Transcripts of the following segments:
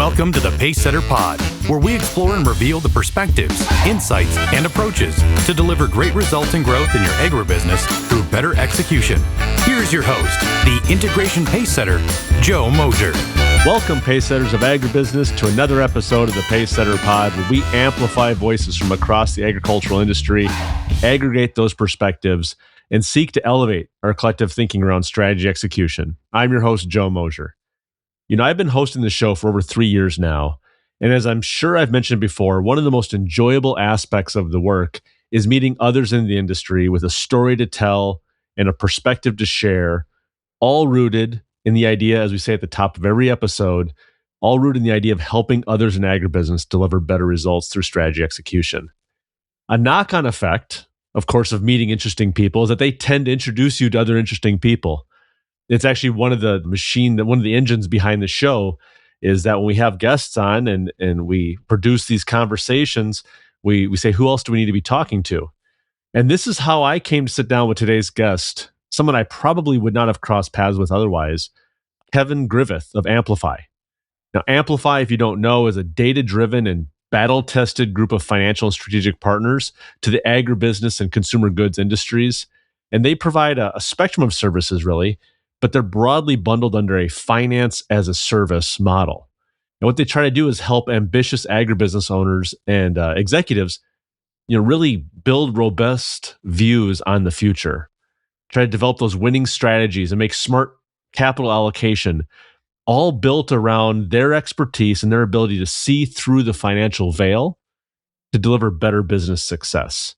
Welcome to the Pacesetter Pod, where we explore and reveal the perspectives, insights, and approaches to deliver great results and growth in your agribusiness through better execution. Here's your host, the Integration Pacesetter, Joe Mosier. Welcome, Pacesetters of Agribusiness, to another episode of the Pacesetter Pod, where we amplify voices from across the agricultural industry, aggregate those perspectives, and seek to elevate our collective thinking around strategy execution. I'm your host, Joe Mosier. I've been hosting the show for over 3 years now, and as I'm sure I've mentioned before, one of the most enjoyable aspects of the work is meeting others in the industry with a story to tell and a perspective to share, all rooted in the idea, as we say at the top of every episode, all rooted in the idea of helping others in agribusiness deliver better results through strategy execution. A knock-on effect, of course, of meeting interesting people is that they tend to introduce you to other interesting people. It's actually one of the engines behind the show is that when we have guests on and we produce these conversations, we say, who else do we need to be talking to? And this is how I came to sit down with today's guest, someone I probably would not have crossed paths with otherwise, Kevin Griffith of AmpliFi. Now, AmpliFi, if you don't know, is a data-driven and battle-tested group of financial and strategic partners to the agribusiness and consumer goods industries. And they provide a spectrum of services, really, but they're broadly bundled under a finance as a service model. And what they try to do is help ambitious agribusiness owners and executives, really build robust views on the future, try to develop those winning strategies and make smart capital allocation, all built around their expertise and their ability to see through the financial veil to deliver better business success.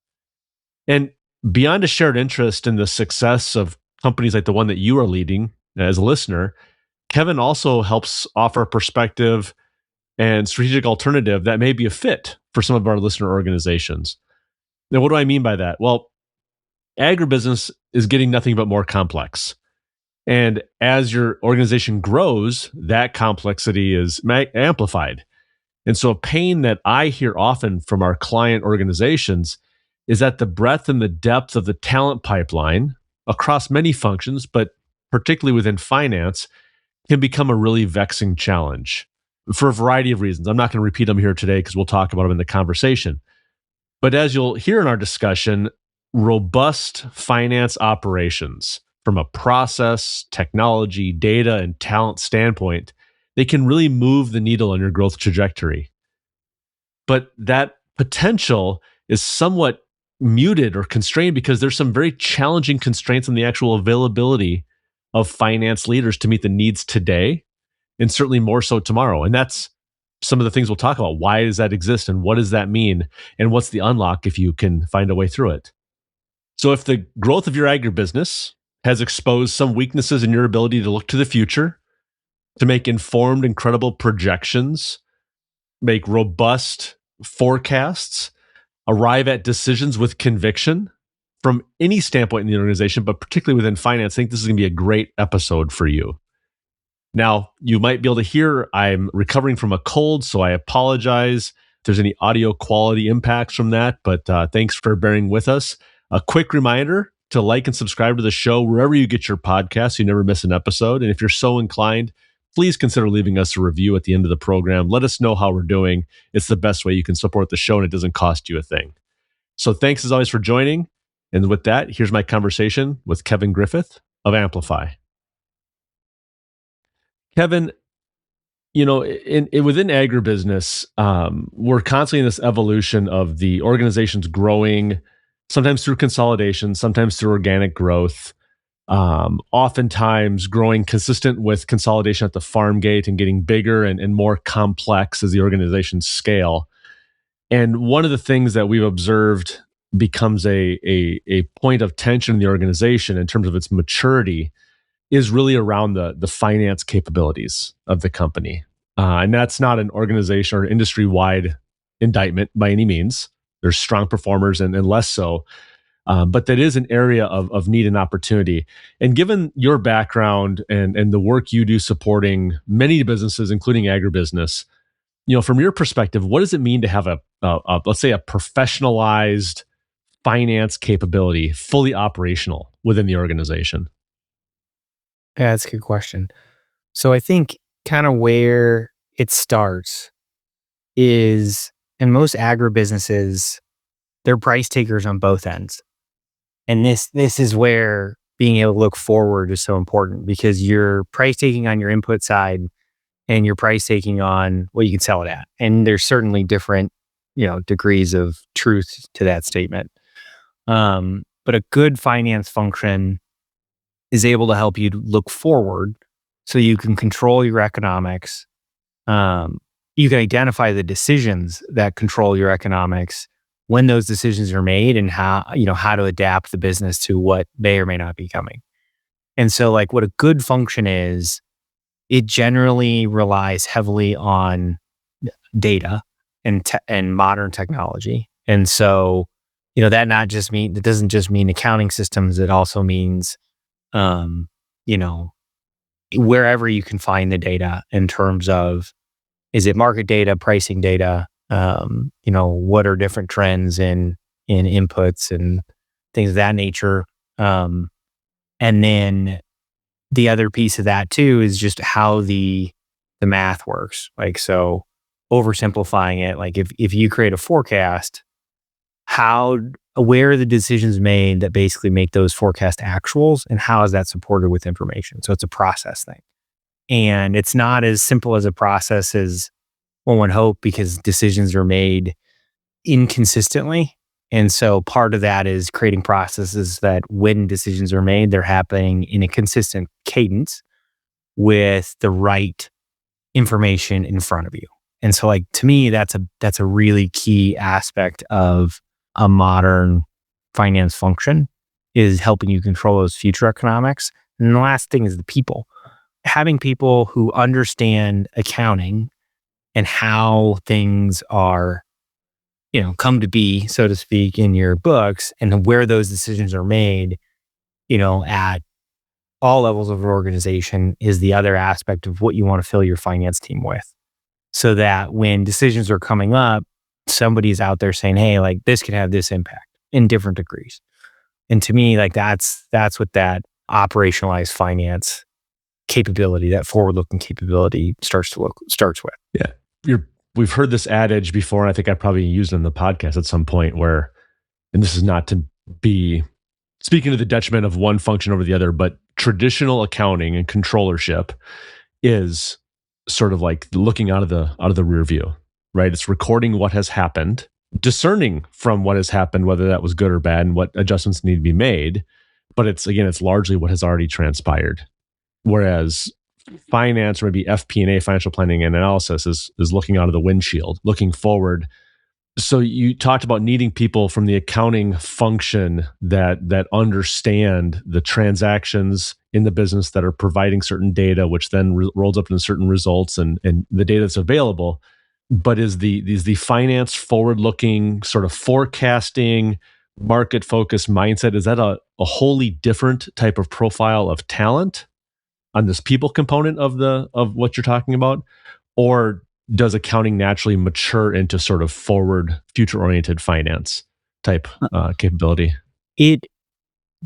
And beyond a shared interest in the success of companies like the one that you are leading as a listener, Kevin also helps offer a perspective and strategic alternative that may be a fit for some of our listener organizations. Now, what do I mean by that? Well, agribusiness is getting nothing but more complex. And as your organization grows, that complexity is amplified. And so a pain that I hear often from our client organizations is that the breadth and the depth of the talent pipeline across many functions, but particularly within finance, can become a really vexing challenge for a variety of reasons. I'm not going to repeat them here today because we'll talk about them in the conversation. But as you'll hear in our discussion, robust finance operations from a process, technology, data, and talent standpoint, they can really move the needle on your growth trajectory. But that potential is somewhat muted or constrained because there's some very challenging constraints on the actual availability of finance leaders to meet the needs today, and certainly more so tomorrow. And that's some of the things we'll talk about. Why does that exist, and what does that mean, and what's the unlock if you can find a way through it? So if the growth of your agribusiness has exposed some weaknesses in your ability to look to the future, to make informed and credible projections, make robust forecasts, arrive at decisions with conviction from any standpoint in the organization, but particularly within finance, I think this is going to be a great episode for you. Now, you might be able to hear I'm recovering from a cold, so I apologize if there's any audio quality impacts from that, but thanks for bearing with us. A quick reminder to like and subscribe to the show wherever you get your podcasts so you never miss an episode. And if you're so inclined, please consider leaving us a review at the end of the program. Let us know how we're doing. It's the best way you can support the show, and it doesn't cost you a thing. So thanks as always for joining. And with that, here's my conversation with Kevin Griffith of AmpliFi. Kevin, within agribusiness, we're constantly in this evolution of the organizations growing, sometimes through consolidation, sometimes through organic growth. Oftentimes growing consistent with consolidation at the farm gate and getting bigger and more complex as the organizations scale. And one of the things that we've observed becomes a point of tension in the organization in terms of its maturity is really around the finance capabilities of the company. And that's not an organization or industry-wide indictment by any means. There's strong performers and less so. But that is an area of need and opportunity. And given your background and the work you do supporting many businesses, including agribusiness, from your perspective, what does it mean to have a let's say a professionalized finance capability, fully operational within the organization? Yeah, that's a good question. So I think kind of where it starts is, in most agribusinesses, they're price takers on both ends. And this is where being able to look forward is so important, because you're price taking on your input side and you're price taking on what you can sell it at. And there's certainly different, degrees of truth to that statement. But a good finance function is able to help you look forward so you can control your economics. You can identify the decisions that control your economics when those decisions are made, and how to adapt the business to what may or may not be coming. And so, like, what a good function is, it generally relies heavily on data and modern technology. And so, that doesn't just mean accounting systems. It also means, you know, wherever you can find the data in terms of, is it market data, pricing data? What are different trends in inputs and things of that nature? And then the other piece of that too is just how the math works. Like, so oversimplifying it, like if you create a forecast, where are the decisions made that basically make those forecast actuals, and how is that supported with information? So it's a process thing. And it's not as simple as a process as one would hope, because decisions are made inconsistently. And so part of that is creating processes that when decisions are made, they're happening in a consistent cadence with the right information in front of you. And so, like, to me, that's a really key aspect of a modern finance function, is helping you control those future economics. And the last thing is the people. Having people who understand accounting and how things are, come to be, so to speak, in your books, and where those decisions are made, at all levels of an organization, is the other aspect of what you want to fill your finance team with. So that when decisions are coming up, somebody's out there saying, hey, like, this can have this impact in different degrees. And to me, like, that's what that operationalized finance capability, that forward-looking capability starts with. Yeah. We've heard this adage before, and I think I probably used it in the podcast at some point, where, and this is not to be speaking to the detriment of one function over the other, but traditional accounting and controllership is sort of like looking out of the rear view, right? It's recording what has happened, discerning from what has happened, whether that was good or bad, and what adjustments need to be made. But it's largely what has already transpired. Whereas finance, or maybe FP&A, financial planning and analysis, is looking out of the windshield, looking forward. So you talked about needing people from the accounting function that understand the transactions in the business, that are providing certain data, which then rolls up into certain results and the data that's available. But is the finance forward-looking, sort of forecasting, market-focused mindset, is that a wholly different type of profile of talent on this people component of what you're talking about? Or does accounting naturally mature into sort of forward, future-oriented finance type capability? The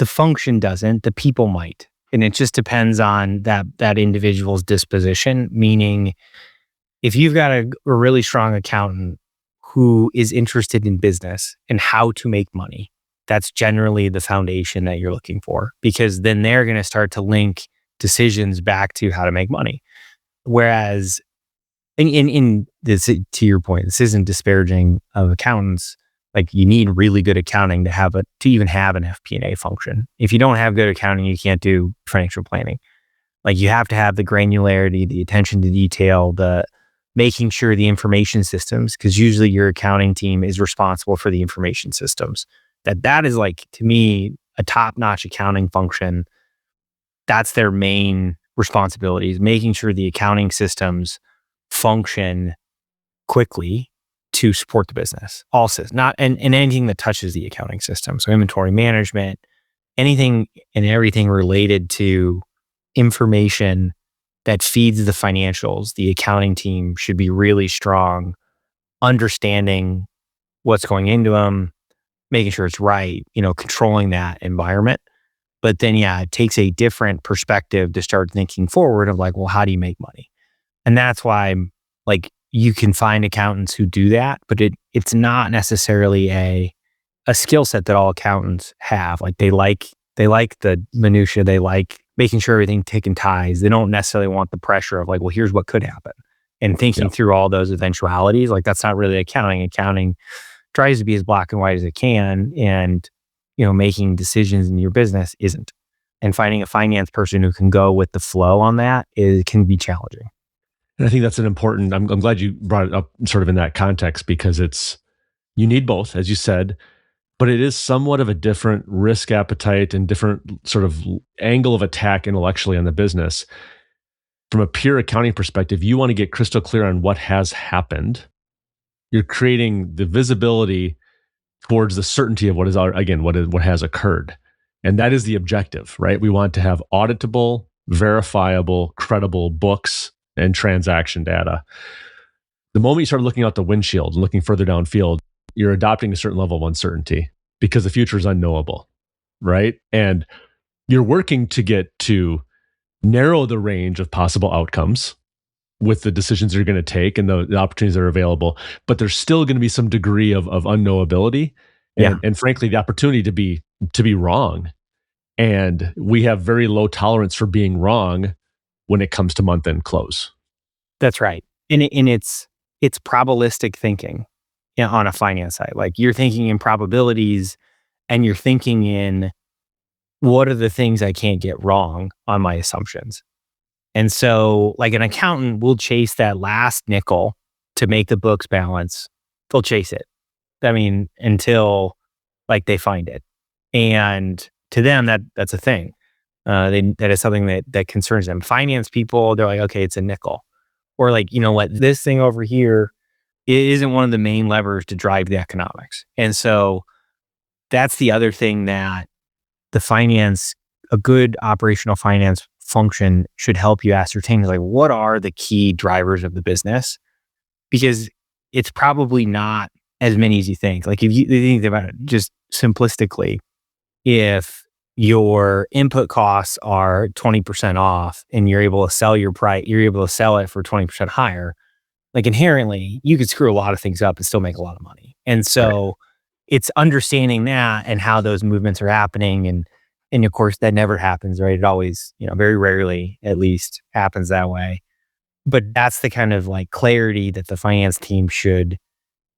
function doesn't, the people might. And it just depends on that individual's disposition. Meaning, if you've got a really strong accountant who is interested in business and how to make money, that's generally the foundation that you're looking for, because then they're going to start to link decisions back to how to make money. Whereas, in this, to your point, this isn't disparaging of accountants. Like, you need really good accounting to even have an FP&A function. If you don't have good accounting, you can't do financial planning. Like, you have to have the granularity, the attention to detail, the making sure the information systems, because usually your accounting team is responsible for the information systems. That is, like, to me, a top-notch accounting function. That's their main responsibility, is making sure the accounting systems function quickly to support the business. Also, not and anything that touches the accounting system. So inventory management, anything and everything related to information that feeds the financials, the accounting team should be really strong, understanding what's going into them, making sure it's right, controlling that environment. But then, it takes a different perspective to start thinking forward of, like, well, how do you make money? And that's why Like you can find accountants who do that, but it's not necessarily a skill set that all accountants have. Like they like the minutia, they like making sure everything tick and ties. They don't necessarily want the pressure of like, well, here's what could happen. And thinking through all those eventualities, like that's not really accounting. Accounting tries to be as black and white as it can, and making decisions in your business isn't. And finding a finance person who can go with the flow on that can be challenging. And I think that's an important, I'm glad you brought it up sort of in that context, because you need both, as you said, but it is somewhat of a different risk appetite and different sort of angle of attack intellectually on the business. From a pure accounting perspective, you want to get crystal clear on what has happened. You're creating the visibility towards the certainty of what has occurred. And that is the objective, right? We want to have auditable, verifiable, credible books and transaction data. The moment you start looking out the windshield and looking further downfield, you're adopting a certain level of uncertainty because the future is unknowable, right? And you're working to get to narrow the range of possible outcomes with the decisions you're going to take and the opportunities that are available, but there's still going to be some degree of unknowability and frankly, the opportunity to be wrong. And we have very low tolerance for being wrong when it comes to month-end close. That's right. And it's probabilistic thinking on a finance side. Like you're thinking in probabilities and you're thinking in what are the things I can't get wrong on my assumptions. And so like an accountant will chase that last nickel to make the books balance. They'll chase it. I mean, until like they find it. And to them, that's a thing. That is something that concerns them. Finance people, they're like, okay, it's a nickel. Or like, you know what, this thing over here isn't one of the main levers to drive the economics. And so that's the other thing that a good operational finance function should help you ascertain is like, what are the key drivers of the business? Because it's probably not as many as you think. Like if you think about it just simplistically, if your input costs are 20% off and you're able to sell you're able to sell it for 20% higher, like inherently you could screw a lot of things up and still make a lot of money. And so it's understanding that and how those movements are happening. And of course that never happens, right? It always, very rarely at least happens that way. But that's the kind of like clarity that the finance team should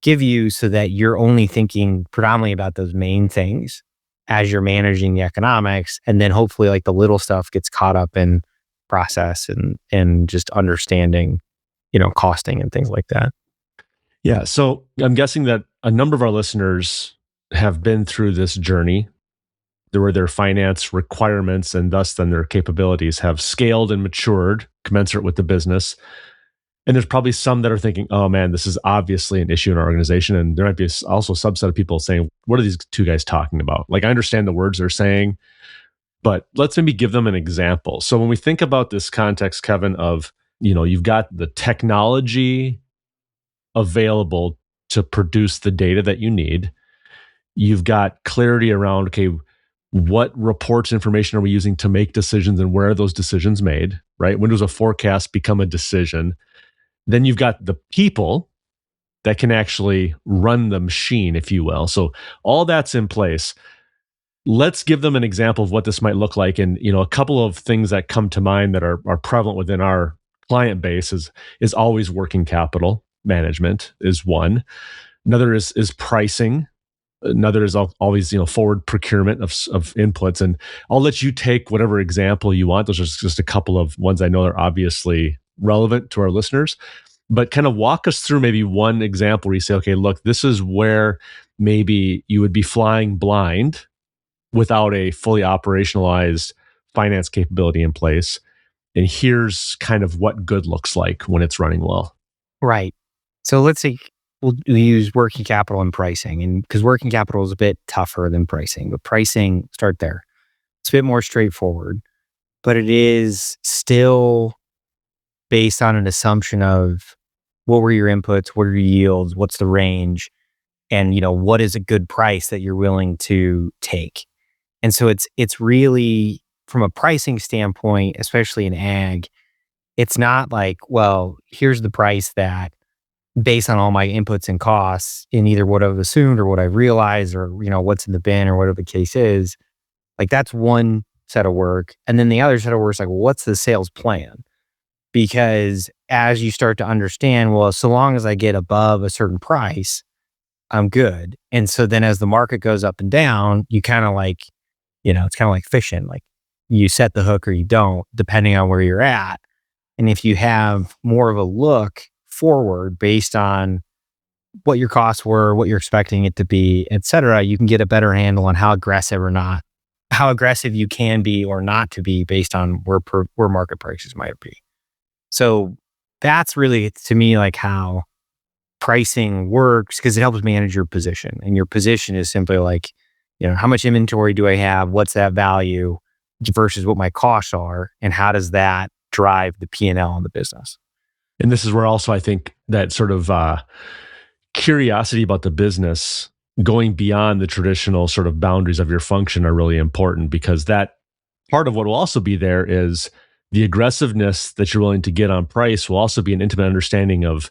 give you so that you're only thinking predominantly about those main things as you're managing the economics. And then hopefully like the little stuff gets caught up in process and just understanding, costing and things like that. Yeah. So I'm guessing that a number of our listeners have been through this journey where their finance requirements and thus then their capabilities have scaled and matured commensurate with the business. And there's probably some that are thinking, oh man, this is obviously an issue in our organization. And there might be also a subset of people saying, what are these two guys talking about? Like, I understand the words they're saying, but let's maybe give them an example. So when we think about this context, Kevin, of, you've got the technology available to produce the data that you need. You've got clarity around, okay, what reports information are we using to make decisions and where are those decisions made, right? When does a forecast become a decision? Then you've got the people that can actually run the machine, if you will. So all that's in place. Let's give them an example of what this might look like. And, a couple of things that come to mind that are prevalent within our client base is always working capital management is one. Another is pricing. Another is always, forward procurement of inputs. And I'll let you take whatever example you want. Those are just a couple of ones I know are obviously relevant to our listeners, but kind of walk us through maybe one example where you say, okay, look, this is where maybe you would be flying blind without a fully operationalized finance capability in place. And here's kind of what good looks like when it's running well. Right. So let's say we'll use working capital and pricing, and because working capital is a bit tougher than pricing, but pricing, start there. It's a bit more straightforward, but it is still based on an assumption of what were your inputs, what are your yields, what's the range, and what is a good price that you're willing to take. And so it's really from a pricing standpoint, especially in ag, It's not like, well, here's the price that based on all my inputs and costs in either what I've assumed or what I've realized or, what's in the bin or whatever the case is. Like that's one set of work. And then the other set of work is like, what's the sales plan? Because as you start to understand, well, so long as I get above a certain price, I'm good. And so then as the market goes up and down, you kind of like, it's kind of like fishing. Like you set the hook or you don't, depending on where you're at. And if you have more of a look forward based on what your costs were, what you're expecting it to be, et cetera, you can get a better handle on how aggressive you can be or not to be based on where market prices might be. So that's really, to me, like how pricing works, because it helps manage your position. And your position is simply like, how much inventory do I have? What's that value versus what my costs are? And how does that drive the P&L in the business? And this is where also I think that sort of curiosity about the business going beyond the traditional sort of boundaries of your function are really important, because that part of what will also be there is the aggressiveness that you're willing to get on price will also be an intimate understanding of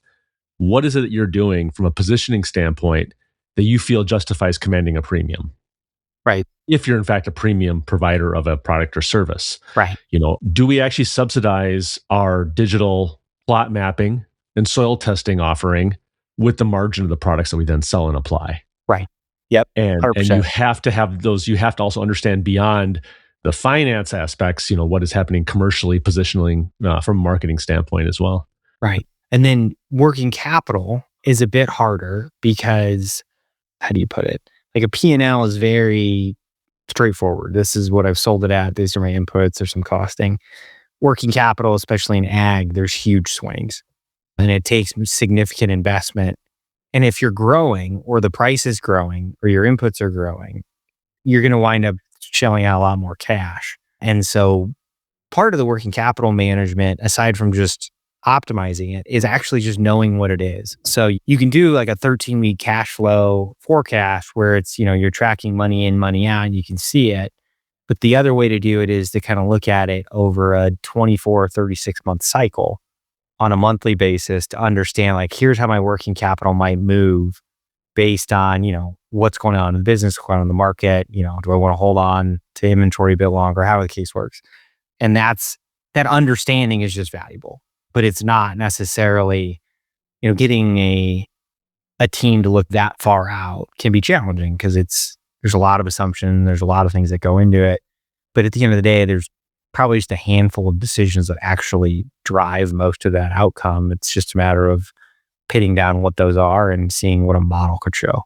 what is it that you're doing from a positioning standpoint that you feel justifies commanding a premium. Right. If you're in fact a premium provider of a product or service. Right. Do we actually subsidize our digital plot mapping and soil testing offering with the margin of the products that we then sell and apply? Right. Yep. And 100%. you have to have those, you have to also understand beyond the finance aspects, what is happening commercially, positioning from a marketing standpoint as well. Right. And then working capital is a bit harder because, how do you put it? Like a P&L is very straightforward. This is what I've sold it at. These are my inputs. There's some costing. Working capital, especially in ag, there's huge swings and it takes significant investment. And if you're growing or the price is growing or your inputs are growing, you're going to wind up shelling out a lot more cash. And so part of the working capital management, aside from just optimizing it, is actually just knowing what it is. So you can do like a 13-week cash flow forecast where it's, you're tracking money in, money out, and you can see it. But the other way to do it is to kind of look at it over a 24 or 36 month cycle on a monthly basis to understand, like, here's how my working capital might move based on, what's going on in the business, what's going on in the market. Do I want to hold on to inventory a bit longer? How the case works. And that understanding is just valuable, but it's not necessarily, getting a team to look that far out can be challenging because there's a lot of assumption. There's a lot of things that go into it. But at the end of the day, there's probably just a handful of decisions that actually drive most of that outcome. It's just a matter of pitting down what those are and seeing what a model could show.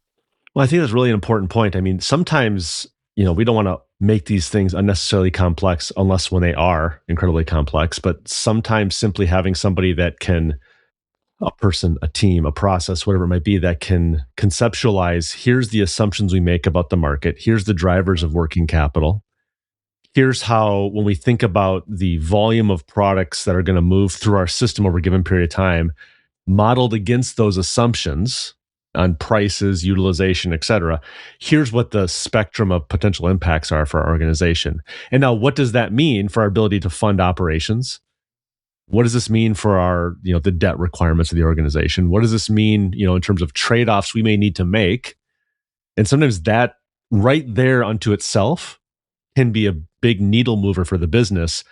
Well, I think that's really an important point. I mean, sometimes, we don't want to make these things unnecessarily complex unless when they are incredibly complex, but sometimes simply having somebody that can, a person, a team, a process, whatever it might be, that can conceptualize, here's the assumptions we make about the market, here's the drivers of working capital, here's how, when we think about the volume of products that are going to move through our system over a given period of time, modeled against those assumptions on prices, utilization, et cetera, here's what the spectrum of potential impacts are for our organization. And now, what does that mean for our ability to fund operations? What does this mean for our, the debt requirements of the organization? What does this mean, in terms of trade-offs we may need to make? And sometimes that right there unto itself can be a big needle mover for the business.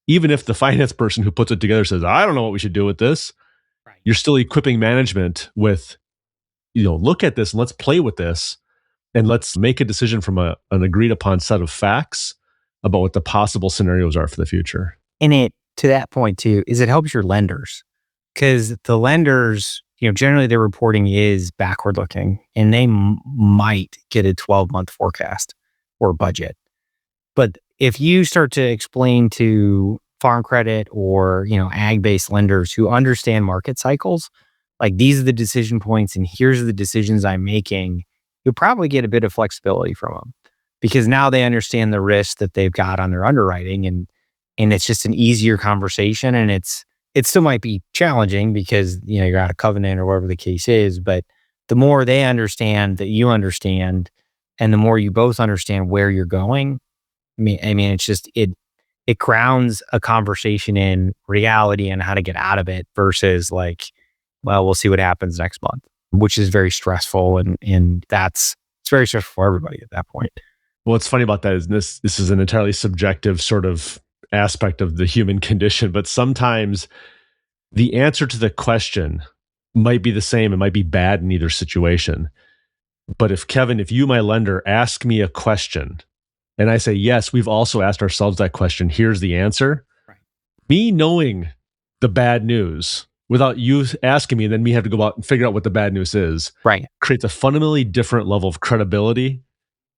Even if the finance person who puts it together says, I don't know what we should do with this, right, you're still equipping management with, look at this and let's play with this and let's make a decision from an agreed upon set of facts about what the possible scenarios are for the future. And to that point too, is it helps your lenders, because the lenders, generally their reporting is backward looking and they might get a 12-month forecast or budget. But if you start to explain to farm credit or, ag-based lenders who understand market cycles, like these are the decision points and here's the decisions I'm making, you'll probably get a bit of flexibility from them because now they understand the risk that they've got on their underwriting, and it's just an easier conversation. And it still might be challenging because, you're out of covenant or whatever the case is, but the more they understand that you understand and the more you both understand where you're going, I mean, it's just, it it grounds a conversation in reality and how to get out of it versus like, well, we'll see what happens next month, which is very stressful. And it's very stressful for everybody at that point. Well, what's funny about that is this is an entirely subjective sort of aspect of the human condition, but sometimes the answer to the question might be the same. It might be bad in either situation. But if you, my lender, ask me a question and I say, yes, we've also asked ourselves that question, here's the answer. Right. Me knowing the bad news without you asking me and then me have to go out and figure out what the bad news is, right, creates a fundamentally different level of credibility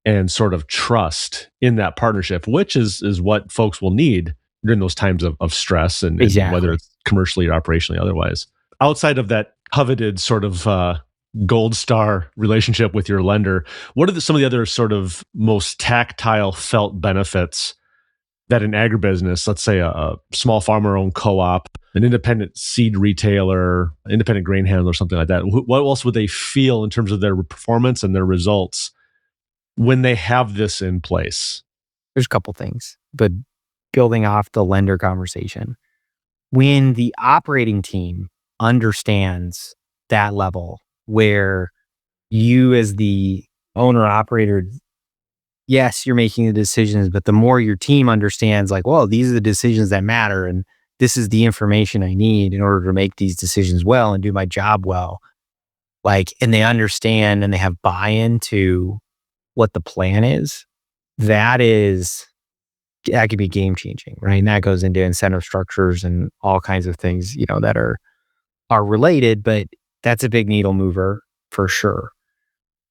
and sort of trust in that partnership, which is what folks will need during those times of stress and whether it's commercially or operationally otherwise. Outside of that coveted sort of gold star relationship with your lender, what are some of the other sort of most tactile felt benefits that an agribusiness, let's say a small farmer-owned co-op, an independent seed retailer, independent grain handler, something like that, what else would they feel in terms of their performance and their results when they have this in place? There's a couple things, but building off the lender conversation, when the operating team understands that level where you as the owner operator, yes, you're making the decisions, but the more your team understands like, well, these are the decisions that matter and this is the information I need in order to make these decisions well and do my job well. Like, and they understand and they have buy-in to what the plan is, that could be game changing, right? And that goes into incentive structures and all kinds of things, that are related, but that's a big needle mover for sure.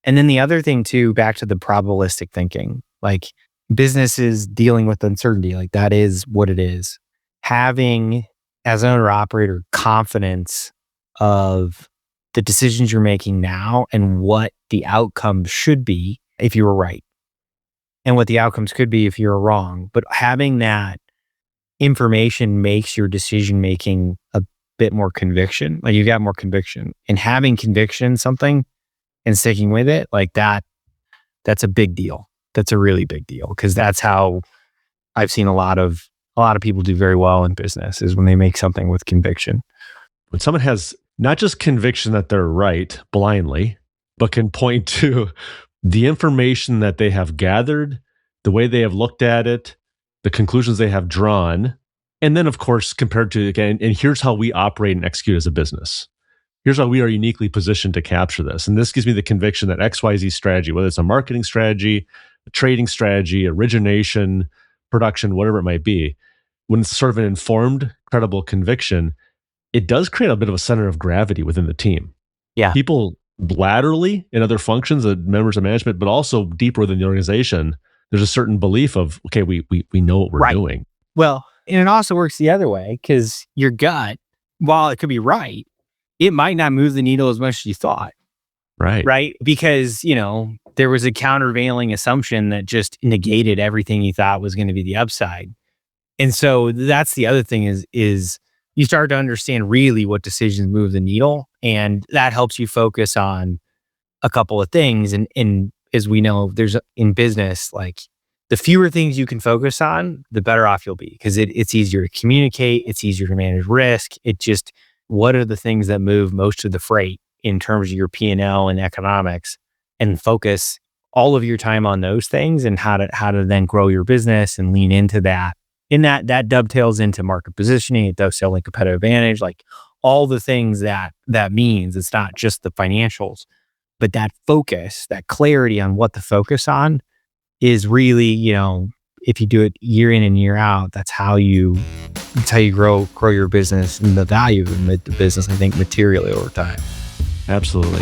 And then the other thing too, back to the probabilistic thinking, like businesses dealing with uncertainty, like that is what it is. Having, as an owner operator, confidence of the decisions you're making now and what the outcome should be if you were right and what the outcomes could be if you're wrong. But having that information makes your decision making a bit more conviction. Like you got more conviction, and having conviction in something and sticking with it, like that's a big deal. That's a really big deal, because that's how I've seen a lot of people do very well in business, is when they make something with conviction. When someone has not just conviction that they're right blindly, but can point to the information that they have gathered, the way they have looked at it, the conclusions they have drawn, and then, of course, compared to, again, and here's how we operate and execute as a business. Here's how we are uniquely positioned to capture this. And this gives me the conviction that XYZ strategy, whether it's a marketing strategy, a trading strategy, origination, production, whatever it might be, when it's sort of an informed, credible conviction, it does create a bit of a center of gravity within the team. Yeah. People laterally in other functions, members of management, but also deeper within the organization, there's a certain belief of, okay, we know what we're doing. Well, and it also works the other way, because your gut, while it could be right, it might not move the needle as much as you thought. Right. Because, there was a countervailing assumption that just negated everything you thought was going to be the upside. And so that's the other thing is you start to understand really what decisions move the needle. And that helps you focus on a couple of things. And as we know, there's in business, like the fewer things you can focus on, the better off you'll be, because it's easier to communicate. It's easier to manage risk. What are the things that move most of the freight in terms of your P&L and economics, and focus all of your time on those things and how to then grow your business and lean into that. And that dovetails into market positioning. It does selling competitive advantage, like all the things that means. It's not just the financials, but that focus, that clarity on what to focus on is really, if you do it year in and year out, that's how you grow your business and the value of the business, I think, materially over time. Absolutely.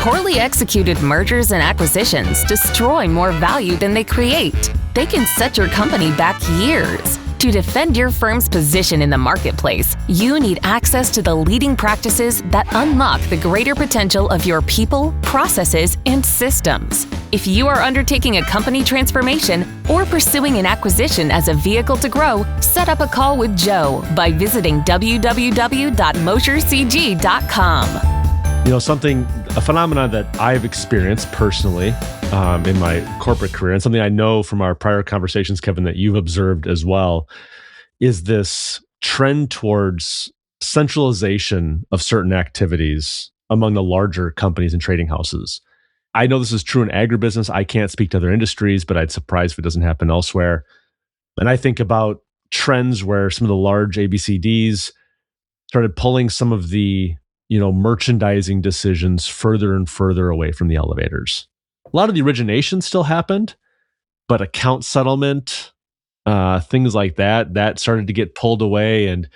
Poorly executed mergers and acquisitions destroy more value than they create. They can set your company back years. To defend your firm's position in the marketplace, you need access to the leading practices that unlock the greater potential of your people, processes, and systems. If you are undertaking a company transformation or pursuing an acquisition as a vehicle to grow, set up a call with Joe by visiting www.moshercg.com. Something a phenomenon that I've experienced personally in my corporate career, and something I know from our prior conversations, Kevin, that you've observed as well, is this trend towards centralization of certain activities among the larger companies and trading houses. I know this is true in agribusiness. I can't speak to other industries, but I'd surprised if it doesn't happen elsewhere. And I think about trends where some of the large ABCDs started pulling some of the merchandising decisions further and further away from the elevators. A lot of the origination still happened, but account settlement, things like that started to get pulled away, and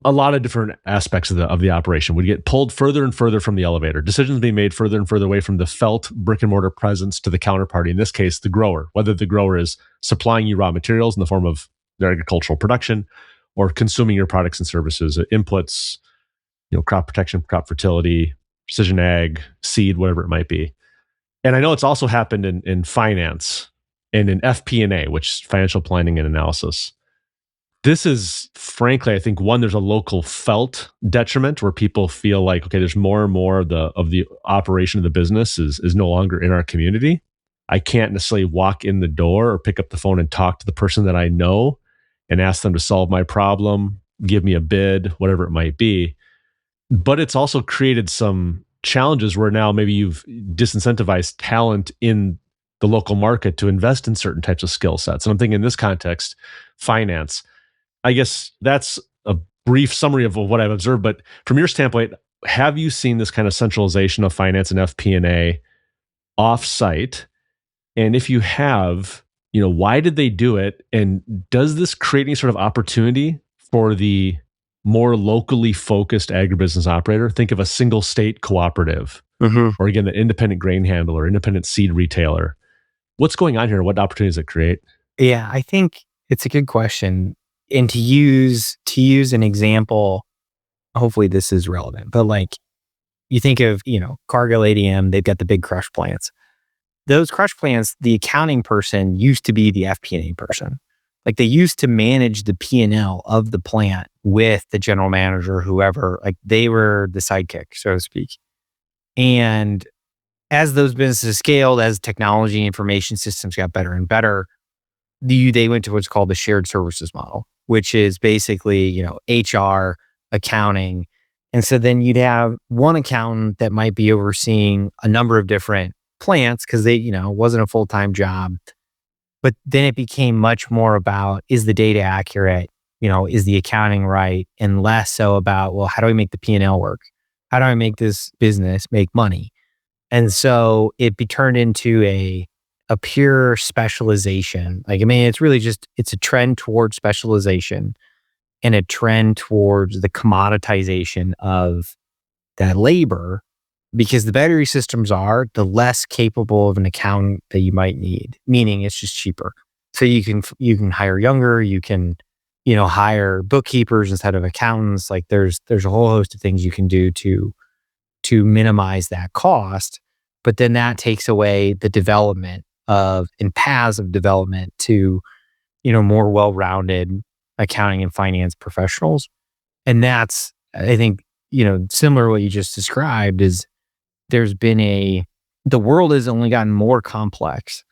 a lot of different aspects of the operation would get pulled further and further from the elevator. Decisions being made further and further away from the felt brick and mortar presence to the counterparty, in this case, the grower, whether the grower is supplying you raw materials in the form of their agricultural production or consuming your products and services, inputs, crop protection, crop fertility, precision ag, seed, whatever it might be. And I know it's also happened in finance and in FP&A, which is financial planning and analysis. This is, frankly, I think, one, there's a local felt detriment where people feel like, okay, there's more and more of the operation of the business is no longer in our community. I can't necessarily walk in the door or pick up the phone and talk to the person that I know and ask them to solve my problem, give me a bid, whatever it might be. But it's also created some challenges where now maybe you've disincentivized talent in the local market to invest in certain types of skill sets. And I'm thinking in this context, finance. I guess that's a brief summary of what I've observed. But from your standpoint, have you seen this kind of centralization of finance and FP&A off-site? And if you have, why did they do it? And does this create any sort of opportunity for the more locally focused agribusiness operator? Think of a single state cooperative, or again, the independent grain handler, independent seed retailer. What's going on here? What opportunities does it create? Yeah, I think it's a good question. And to use an example, hopefully this is relevant, but like you think of, Cargill ADM, they've got the big crush plants. Those crush plants, the accounting person used to be the FP&A person. Like they used to manage the P&L of the plant with the general manager, whoever, like they were the sidekick, so to speak. And as those businesses scaled, as technology information systems got better and better, they went to what's called the shared services model, which is basically, HR, accounting. And so then you'd have one accountant that might be overseeing a number of different plants because they, it wasn't a full-time job. But then it became much more about, is the data accurate? Is the accounting right? And less so about, well, how do I make the P&L work? How do I make this business make money? And so it turned into a pure specialization. It's really it's a trend towards specialization and a trend towards the commoditization of that labor, because the better your systems are, the less capable of an accountant that you might need, meaning it's just cheaper. So you can hire younger, you can, hire bookkeepers instead of accountants. Like there's a whole host of things you can do to minimize that cost, but then that takes away the development and paths of development to, more well-rounded accounting and finance professionals. And that's, I think, similar to what you just described, is there's been the world has only gotten more complex,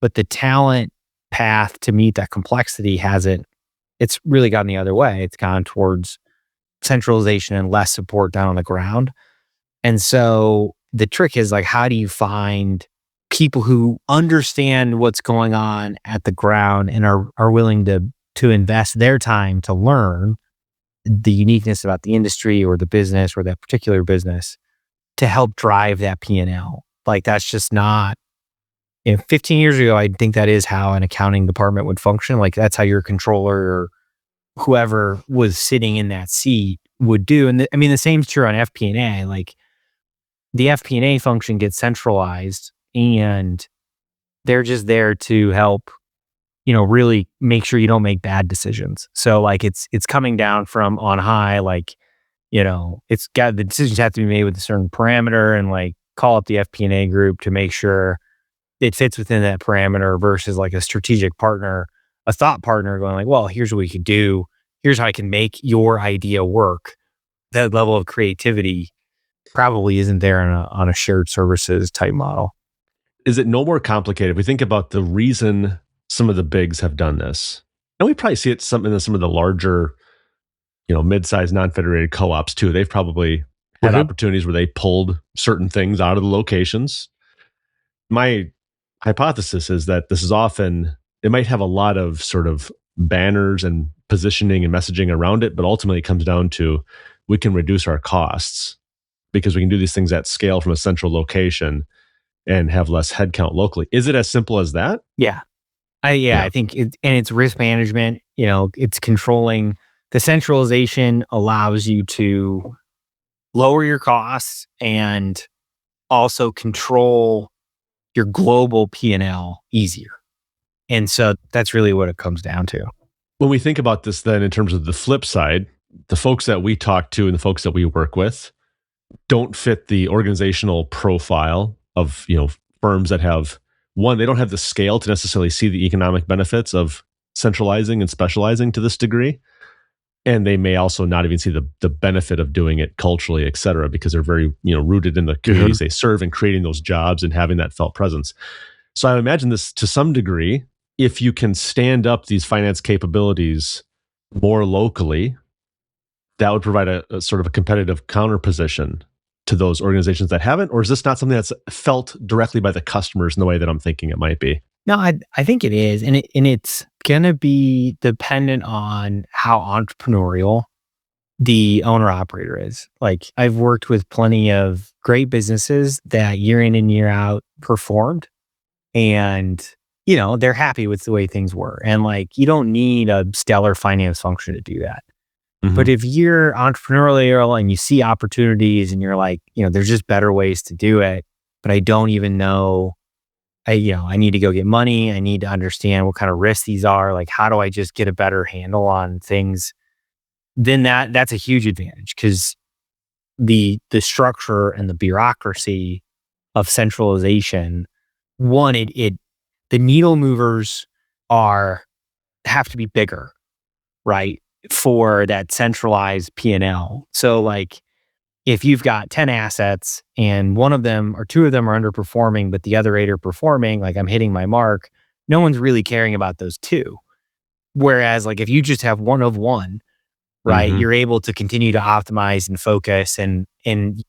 but the talent path to meet that complexity it's really gone the other way. It's gone towards centralization and less support down on the ground. And so the trick is like, how do you find people who understand what's going on at the ground and are willing to invest their time to learn the uniqueness about the industry or the business or that particular business to help drive that P&L. Like that's just not, 15 years ago, I think that is how an accounting department would function. Like that's how your controller or whoever was sitting in that seat would do. And the same is true on FP&A. Like the FP&A function gets centralized and they're just there to help, really make sure you don't make bad decisions. So like it's coming down from on high, like, it's got, the decisions have to be made with a certain parameter, and like call up the FP&A group to make sure it fits within that parameter versus like a strategic partner, a thought partner going like, well, here's what we could do. Here's how I can make your idea work. That level of creativity probably isn't there on a shared services type model. Is it no more complicated? If we think about the reason some of the bigs have done this, and we probably see it in some of the larger, mid-sized non-federated co-ops too. They've probably had opportunities where they pulled certain things out of the locations. My hypothesis is that this is often, it might have a lot of sort of banners and positioning and messaging around it, but ultimately it comes down to we can reduce our costs because we can do these things at scale from a central location and have less headcount locally. Is it as simple as that? Yeah. I think it's risk management, it's controlling. The centralization allows you to lower your costs and also control your global P&L easier. And so that's really what it comes down to. When we think about this then in terms of the flip side, the folks that we talk to and the folks that we work with don't fit the organizational profile of, firms that have, one, they don't have the scale to necessarily see the economic benefits of centralizing and specializing to this degree. And they may also not even see the benefit of doing it culturally, et cetera, because they're very, rooted in the communities they serve and creating those jobs and having that felt presence. So I imagine this to some degree, if you can stand up these finance capabilities more locally, that would provide a sort of a competitive counterposition to those organizations that haven't? Or is this not something that's felt directly by the customers in the way that I'm thinking it might be? No, I think it is. And it's going to be dependent on how entrepreneurial the owner operator is. Like, I've worked with plenty of great businesses that year in and year out performed, and they're happy with the way things were. And like, you don't need a stellar finance function to do that. Mm-hmm. But if you're entrepreneurial and you see opportunities and you're like, there's just better ways to do it, but I don't even know, I need to go get money. I need to understand what kind of risks these are. Like, how do I just get a better handle on things? Then that's a huge advantage, because the structure and the bureaucracy of centralization, one, the needle movers have to be bigger, right, for that centralized P&L. So like, if you've got 10 assets and one of them or two of them are underperforming, but the other 8 are performing, like I'm hitting my mark, no one's really caring about those 2. Whereas like, if you just have one of one, right, you're able to continue to optimize and focus, and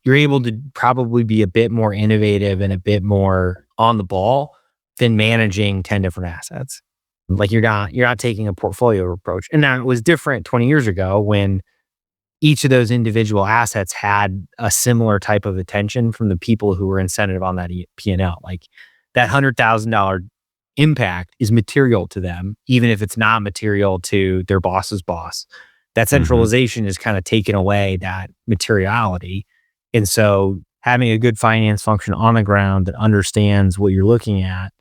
you're able to probably be a bit more innovative and a bit more on the ball than managing 10 different assets. Like, you're not taking a portfolio approach. And now, it was different 20 years ago when each of those individual assets had a similar type of attention from the people who were incentive on that P&L. Like, that $100,000 impact is material to them, even if it's not material to their boss's boss. That centralization is kind of taking away that materiality. And so having a good finance function on the ground that understands what you're looking at,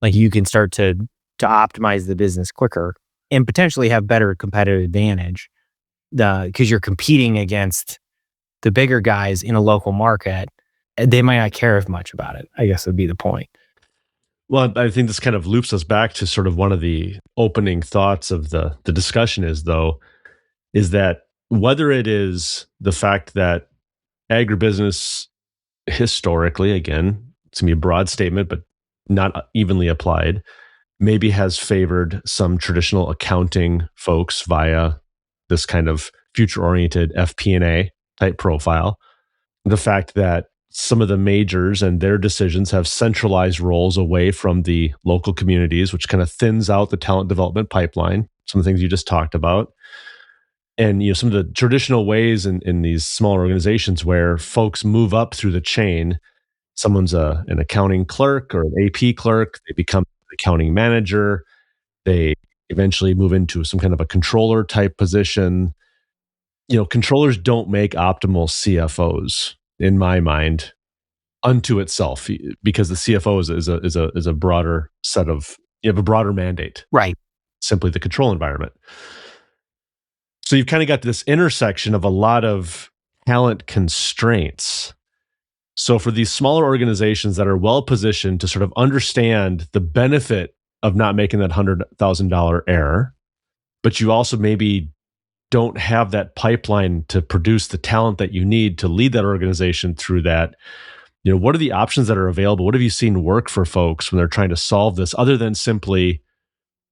like, you can start to optimize the business quicker and potentially have better competitive advantage, because you're competing against the bigger guys in a local market. They might not care as much about it, I guess would be the point. Well, I think this kind of loops us back to sort of one of the opening thoughts of the discussion is that whether it is the fact that agribusiness historically, again, it's going to be a broad statement, but not evenly applied, maybe has favored some traditional accounting folks via this kind of future-oriented FP&A type profile. The fact that some of the majors and their decisions have centralized roles away from the local communities, which kind of thins out the talent development pipeline, some of the things you just talked about. And some of the traditional ways in these smaller organizations where folks move up through the chain, someone's an accounting clerk or an AP clerk, they become an accounting manager, they eventually move into some kind of a controller type position. Controllers don't make optimal CFOs, in my mind, unto itself, because the CFO is a broader set of, you have a broader mandate, right? Simply the control environment. So you've kind of got this intersection of a lot of talent constraints. So for these smaller organizations that are well positioned to sort of understand the benefit of not making that $100,000 error, but you also maybe don't have that pipeline to produce the talent that you need to lead that organization through that. What are the options that are available? What have you seen work for folks when they're trying to solve this, other than simply,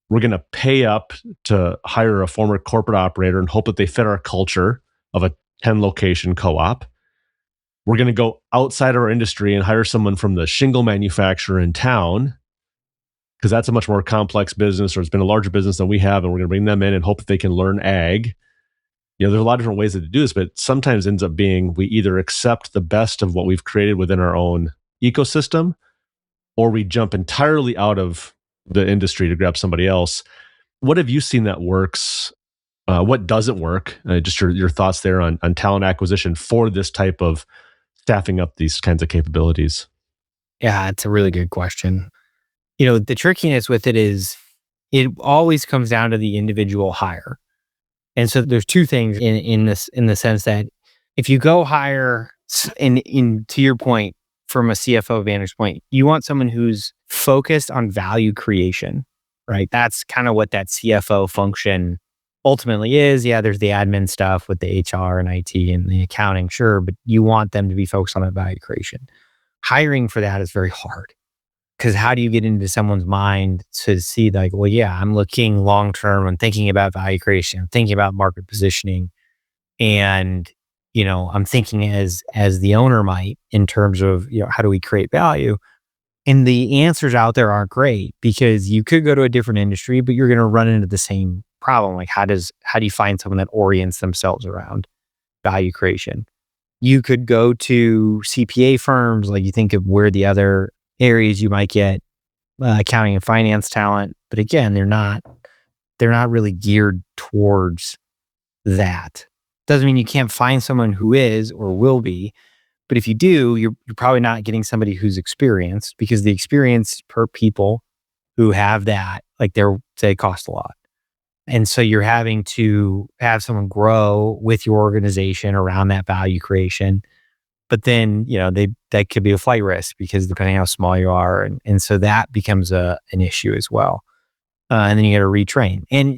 we're going to pay up to hire a former corporate operator and hope that they fit our culture of a 10 location co-op? We're going to go outside of our industry and hire someone from the shingle manufacturer in town, because that's a much more complex business, or it's been a larger business than we have, and we're going to bring them in and hope that they can learn ag. There's a lot of different ways to do this, but sometimes ends up being we either accept the best of what we've created within our own ecosystem, or we jump entirely out of the industry to grab somebody else. What have you seen that works? What doesn't work? Just your thoughts there on talent acquisition for this type of staffing up these kinds of capabilities. Yeah, it's a really good question. The trickiness with it is it always comes down to the individual hire. And so there's two things in the sense that if you go hire, in to your point, from a CFO vantage point, you want someone who's focused on value creation, right? That's kind of what that CFO function ultimately is. Yeah, there's the admin stuff with the HR and IT and the accounting, sure, but you want them to be focused on that value creation. Hiring for that is very hard, because how do you get into someone's mind to see like, well, yeah, I'm looking long-term, I'm thinking about value creation, I'm thinking about market positioning, and, I'm thinking as the owner might in terms of, how do we create value? And the answers out there aren't great, because you could go to a different industry, but you're going to run into the same problem. Like, how do you find someone that orients themselves around value creation? You could go to CPA firms, like you think of where the other areas you might get accounting and finance talent, but again, they're not really geared towards that. Doesn't mean you can't find someone who is or will be, but if you do, you're probably not getting somebody who's experienced, because the experience per people who have that, like they cost a lot. And so you're having to have someone grow with your organization around that value creation. But then, that could be a flight risk, because depending how small you are. And so that becomes an issue as well. And then you got to retrain. And,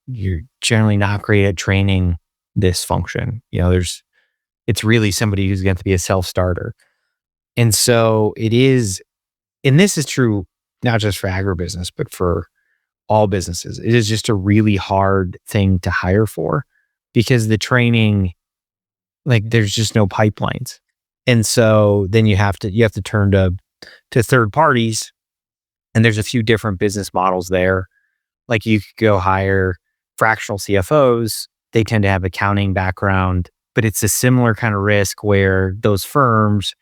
you're generally not great at training this function. It's really somebody who's going to be a self-starter. And so it is, and this is true not just for agribusiness, but for all businesses. It is just a really hard thing to hire for, because the training, like, there's just no pipelines. And so then you have to turn to third parties, and there's a few different business models there. Like, you could go hire fractional CFOs. They tend to have accounting background, but it's a similar kind of risk where those firms,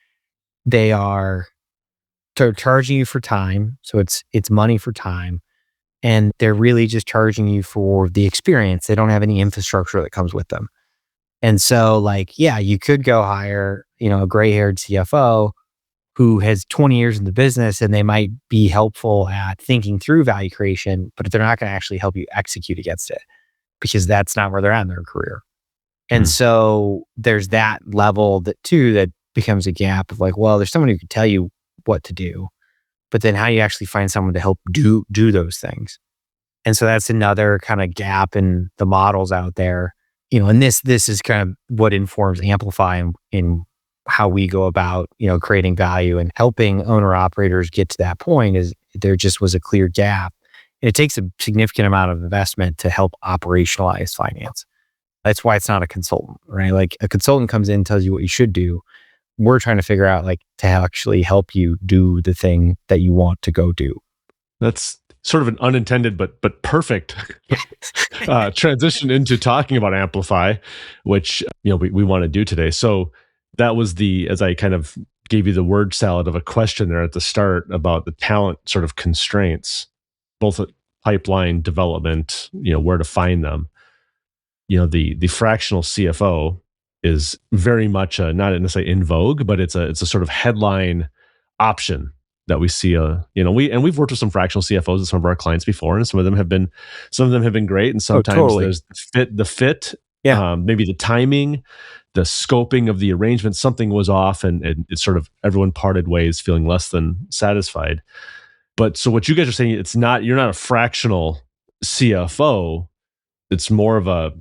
they're charging you for time. So it's money for time. And they're really just charging you for the experience. They don't have any infrastructure that comes with them. And so, like, yeah, you could go hire, a gray-haired CFO who has 20 years in the business, and they might be helpful at thinking through value creation, but they're not going to actually help you execute against it, because that's not where they're at in their career. And so there's that level that becomes a gap of like, well, there's someone who can tell you what to do, but then how do you actually find someone to help do those things? And so that's another kind of gap in the models out there. And this is kind of what informs AmpliFi in how we go about, creating value and helping owner operators get to that point. Is there just was a clear gap. And it takes a significant amount of investment to help operationalize finance. That's why it's not a consultant, right? Like, a consultant comes in and tells you what you should do. We're trying to figure out, like, to actually help you do the thing that you want to go do. That's sort of an unintended but perfect transition into talking about AmpliFi, which we want to do today. So that was as I kind of gave you the word salad of a question there at the start about the talent sort of constraints, both at pipeline development, where to find them. The fractional CFO is very much not necessarily in vogue, but it's a sort of headline option that we see. We've worked with some fractional CFOs and some of our clients before, and some of them have been great, and sometimes totally. There's the fit, Yeah. maybe the timing, the scoping of the arrangement, something was off, and it's sort of everyone parted ways feeling less than satisfied. But so what you guys are saying, you're not a fractional CFO. It's more of a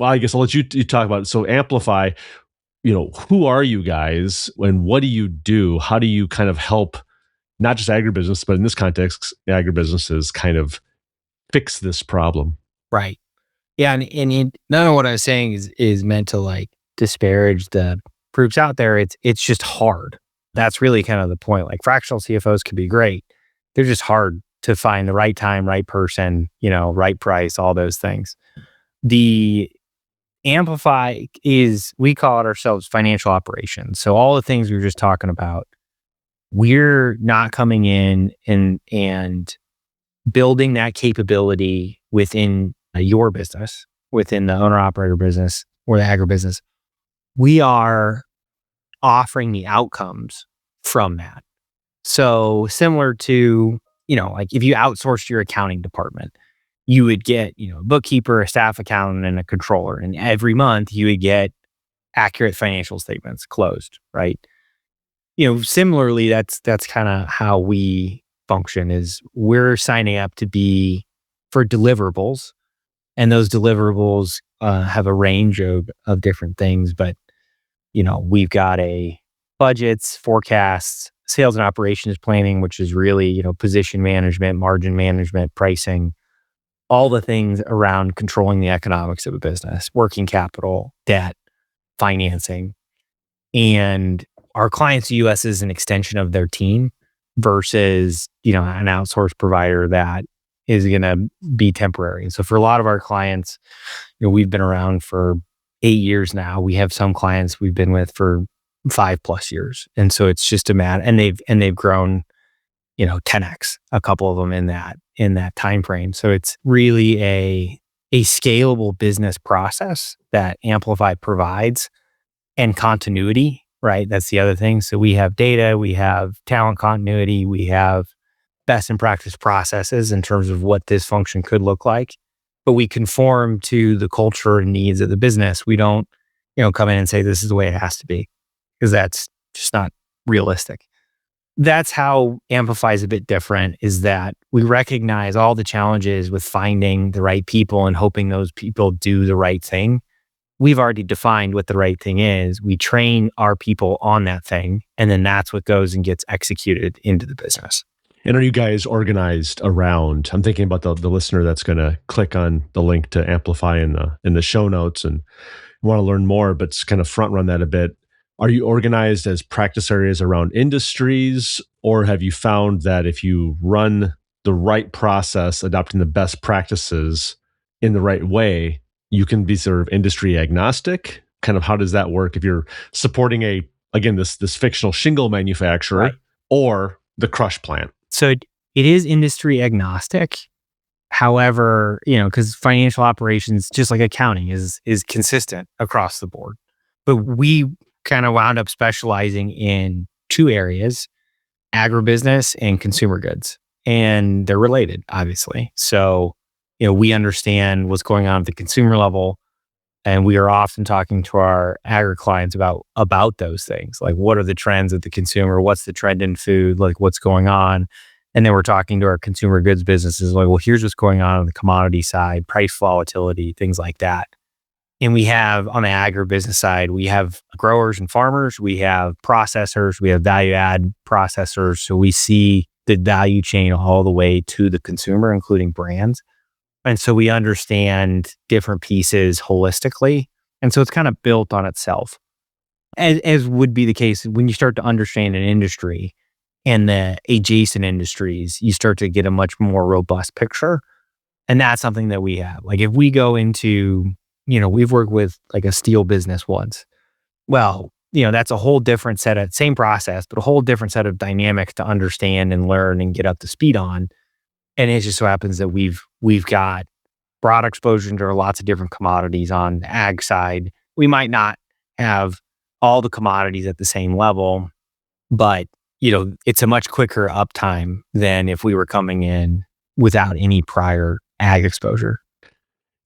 Well, I guess I'll let you talk about it. So AmpliFi, who are you guys and what do you do? How do you kind of help not just agribusiness, but in this context, agribusinesses kind of fix this problem? Right. Yeah. None of what I was saying is meant to like disparage the groups out there. It's just hard. That's really kind of the point. Like fractional CFOs could be great. They're just hard to find the right time, right person, right price, all those things. The AmpliFi we call it ourselves financial operations. So all the things we were just talking about, we're not coming in and building that capability within your business, within the owner operator business or the agribusiness. We are offering the outcomes from that. So similar to, like if you outsourced your accounting department, you would get, a bookkeeper, a staff accountant, and a controller. And every month you would get accurate financial statements closed, right? Similarly, that's kind of how we function is we're signing up to be for deliverables. And those deliverables have a range of different things. But, we've got budgets, forecasts, sales and operations planning, which is really, position management, margin management, pricing, all the things around controlling the economics of a business, working capital, debt, financing. And our clients' US is an extension of their team versus, an outsourced provider that is going to be temporary. And so for a lot of our clients, we've been around for 8 years now. We have some clients we've been with for 5+ years. And so it's just a matter, and they've grown, 10x, a couple of them in that time frame. So it's really a scalable business process that AmpliFi provides, and continuity, right? That's the other thing. So we have data, we have talent continuity, we have best in practice processes in terms of what this function could look like, but we conform to the culture and needs of the business. We don't, come in and say this is the way it has to be, because that's just not realistic. That's how AmpliFi is a bit different, is that we recognize all the challenges with finding the right people and hoping those people do the right thing. We've already defined what the right thing is. We train our people on that thing, and then that's what goes and gets executed into the business. And are you guys organized around, I'm thinking about the listener that's going to click on the link to AmpliFi in the show notes and want to learn more, but kind of front run that a bit. Are you organized as practice areas around industries, or have you found that if you run the right process, adopting the best practices in the right way, you can be sort of industry agnostic? Kind of how does that work if you're supporting this fictional shingle manufacturer, right, or the crush plant? So it is industry agnostic. However, because financial operations, just like accounting, is consistent across the board. But we kind of wound up specializing in 2 areas, agribusiness and consumer goods. And they're related, obviously. So, we understand what's going on at the consumer level. And we are often talking to our agri clients about those things. Like, what are the trends of the consumer? What's the trend in food? Like, what's going on? And then we're talking to our consumer goods businesses like, well, here's what's going on the commodity side, price volatility, things like that. And we have, on the agribusiness side, we have growers and farmers, we have processors, we have value add processors. So we see the value chain all the way to the consumer, including brands. And so we understand different pieces holistically. And so it's kind of built on itself. As would be the case when you start to understand an industry and the adjacent industries, you start to get a much more robust picture. And that's something that we have. Like if we go into, we've worked with like a steel business once. Well, that's a whole different same process, but a whole different set of dynamics to understand and learn and get up to speed on. And it just so happens that we've got broad exposure to lots of different commodities on the ag side. We might not have all the commodities at the same level, but it's a much quicker uptime than if we were coming in without any prior ag exposure.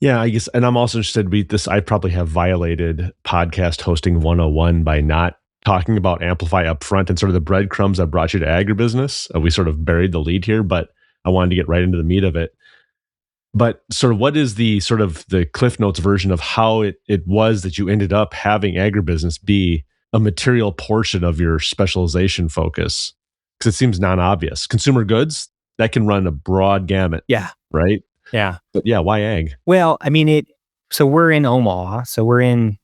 Yeah, I guess, and I'm also interested with this. I probably have violated podcast hosting 101 by not talking about AmpliFi up front and sort of the breadcrumbs that brought you to agribusiness. We sort of buried the lead here, but I wanted to get right into the meat of it. But sort of what is the Cliff Notes version of how it was that you ended up having agribusiness be a material portion of your specialization focus? Because it seems non-obvious. Consumer goods, that can run a broad gamut. Yeah. Right? Yeah. But yeah, why ag? Well, I mean, so we're in Omaha, so we're in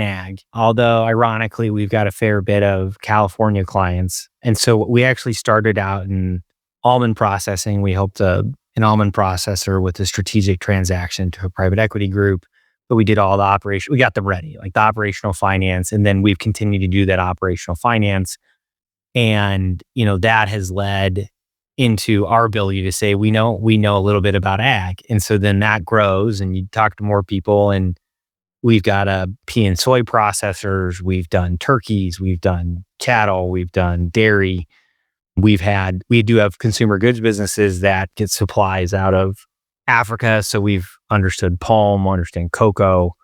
ag. Although ironically, we've got a fair bit of California clients. And so we actually started out in almond processing. We helped an almond processor with a strategic transaction to a private equity group. But we did all the operation. We got them ready, like the operational finance. And then we've continued to do that operational finance. And, that has led into our ability to say, we know a little bit about ag. And so then that grows and you talk to more people, and we've got pea and soy processors. We've done turkeys. We've done cattle. We've done dairy. We do have consumer goods businesses that get supplies out of Africa. So we've understood palm, understand cocoa,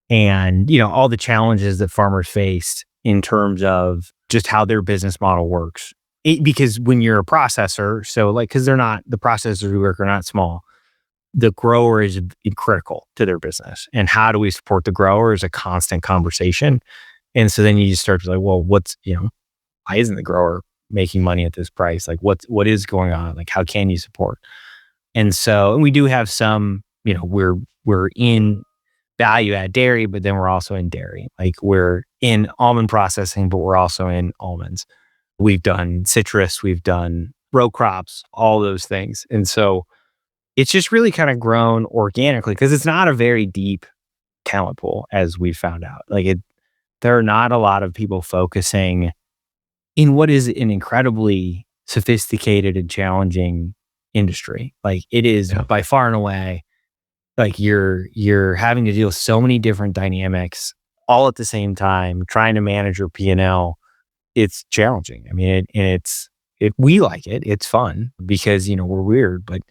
and, all the challenges that farmers face in terms of just how their business model works. Because when you're a processor, so because the processors who work are not small, the grower is critical to their business. And how do we support the grower is a constant conversation. And so then you just start to well, why isn't the grower making money at this price? Like what is going on? Like, how can you support? And we do have some, we're in value add dairy, but then we're also in dairy. Like we're in almond processing, but we're also in almonds. We've done citrus, we've done row crops, all those things. And so it's just really kind of grown organically because it's not a very deep talent pool, as we found out. There are not a lot of people focusing in what is an incredibly sophisticated and challenging industry. Like it is by far and away, like you're having to deal with so many different dynamics all at the same time, trying to manage your P&L. It's challenging. I mean, we like it. It's fun because, we're weird, but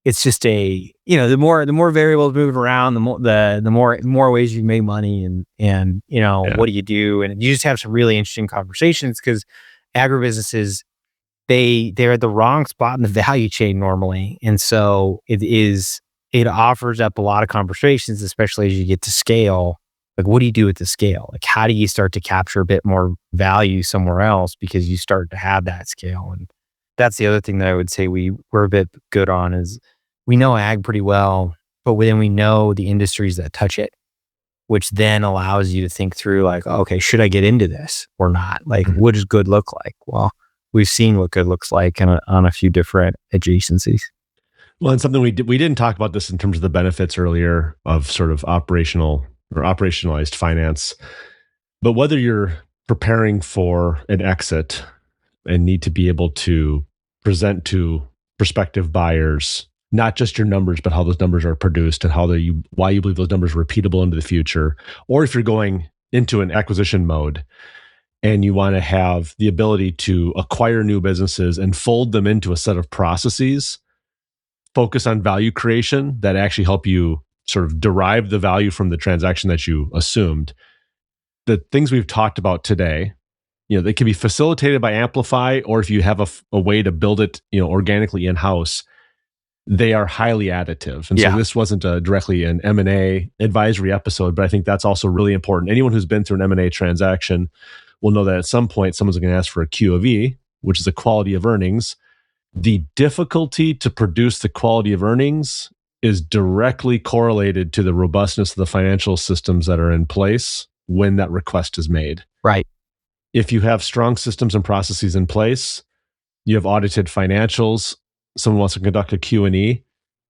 it's just the more variables moving around, the more ways you can make money and what do you do? And you just have some really interesting conversations because agribusinesses, they're at the wrong spot in the value chain normally. And so it offers up a lot of conversations, especially as you get to scale. Like, what do you do at the scale? Like, how do you start to capture a bit more value somewhere else because you start to have that scale? And that's the other thing that I would say we're a bit good on is we know ag pretty well, but then we know the industries that touch it, which then allows you to think through like, okay, should I get into this or not? Like, what does good look like? Well, we've seen what good looks like on a few different adjacencies. Well, and something we didn't talk about this in terms of the benefits earlier of sort of operational or operationalized finance, but whether you're preparing for an exit and need to be able to present to prospective buyers, not just your numbers, but how those numbers are produced and why you believe those numbers are repeatable into the future, or if you're going into an acquisition mode and you want to have the ability to acquire new businesses and fold them into a set of processes, focus on value creation that actually help you sort of derive the value from the transaction that you assumed. The things we've talked about today, they can be facilitated by AmpliFi, or if you have a way to build it, organically in-house, they are highly additive. And so this wasn't directly an M&A advisory episode, but I think that's also really important. Anyone who's been through an M&A transaction will know that at some point, someone's going to ask for a Q of E, which is the quality of earnings. The difficulty to produce the quality of earnings is directly correlated to the robustness of the financial systems that are in place when that request is made. Right. If you have strong systems and processes in place, you have audited financials, someone wants to conduct a Q&E,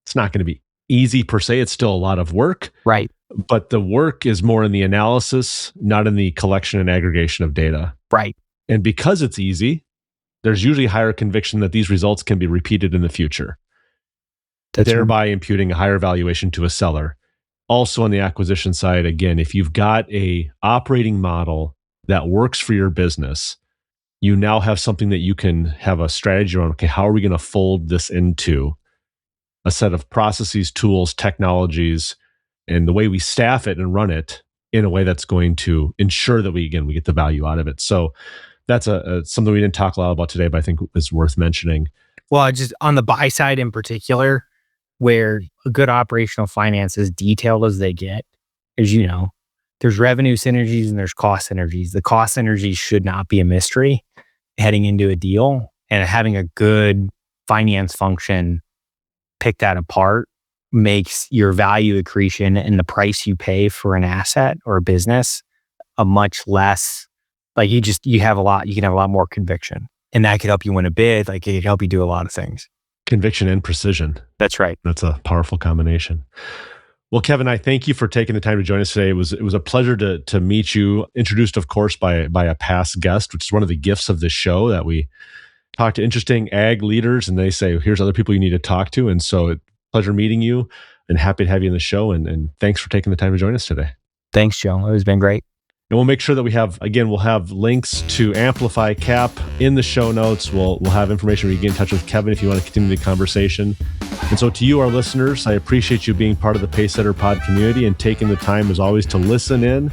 it's not going to be easy per se. It's still a lot of work. Right. But the work is more in the analysis, not in the collection and aggregation of data. Right. And because it's easy, there's usually higher conviction that these results can be repeated in the future, thereby imputing a higher valuation to a seller. Also on the acquisition side, again, if you've got a operating model that works for your business, you now have something that you can have a strategy around. Okay, how are we going to fold this into a set of processes, tools, technologies, and the way we staff it and run it in a way that's going to ensure that we get the value out of it. So that's something we didn't talk a lot about today, but I think is worth mentioning. Well, just on the buy side in particular, where a good operational finance, as detailed as they get, as you know, there's revenue synergies and there's cost synergies. The cost synergies should not be a mystery heading into a deal, and having a good finance function pick that apart makes your value accretion and the price you pay for an asset or a business a much less, like you can have a lot more conviction, and that could help you win a bid. Like it could help you do a lot of things. Conviction and precision. That's right. That's a powerful combination. Well, Kevin, I thank you for taking the time to join us today. It was a pleasure to meet you, introduced, of course, by a past guest, which is one of the gifts of this show, that we talk to interesting ag leaders and they say, here's other people you need to talk to. And so pleasure meeting you and happy to have you in the show. And thanks for taking the time to join us today. Thanks, Joe. It has been great. And we'll make sure that we'll have links to AmpliFi Cap in the show notes. We'll have information where you get in touch with Kevin if you want to continue the conversation. And so to you, our listeners, I appreciate you being part of the Pacesetter Pod community and taking the time, as always, to listen in,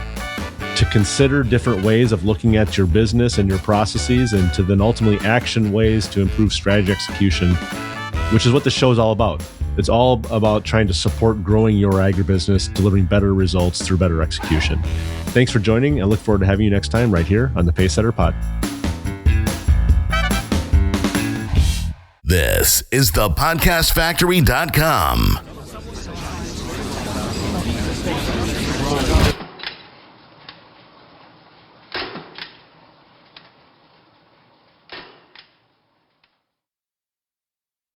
to consider different ways of looking at your business and your processes, and to then ultimately action ways to improve strategy execution, which is what the show is all about. It's all about trying to support growing your agribusiness, delivering better results through better execution. Thanks for joining. I look forward to having you next time right here on the Pacesetter Pod. This is thepodcastfactory.com.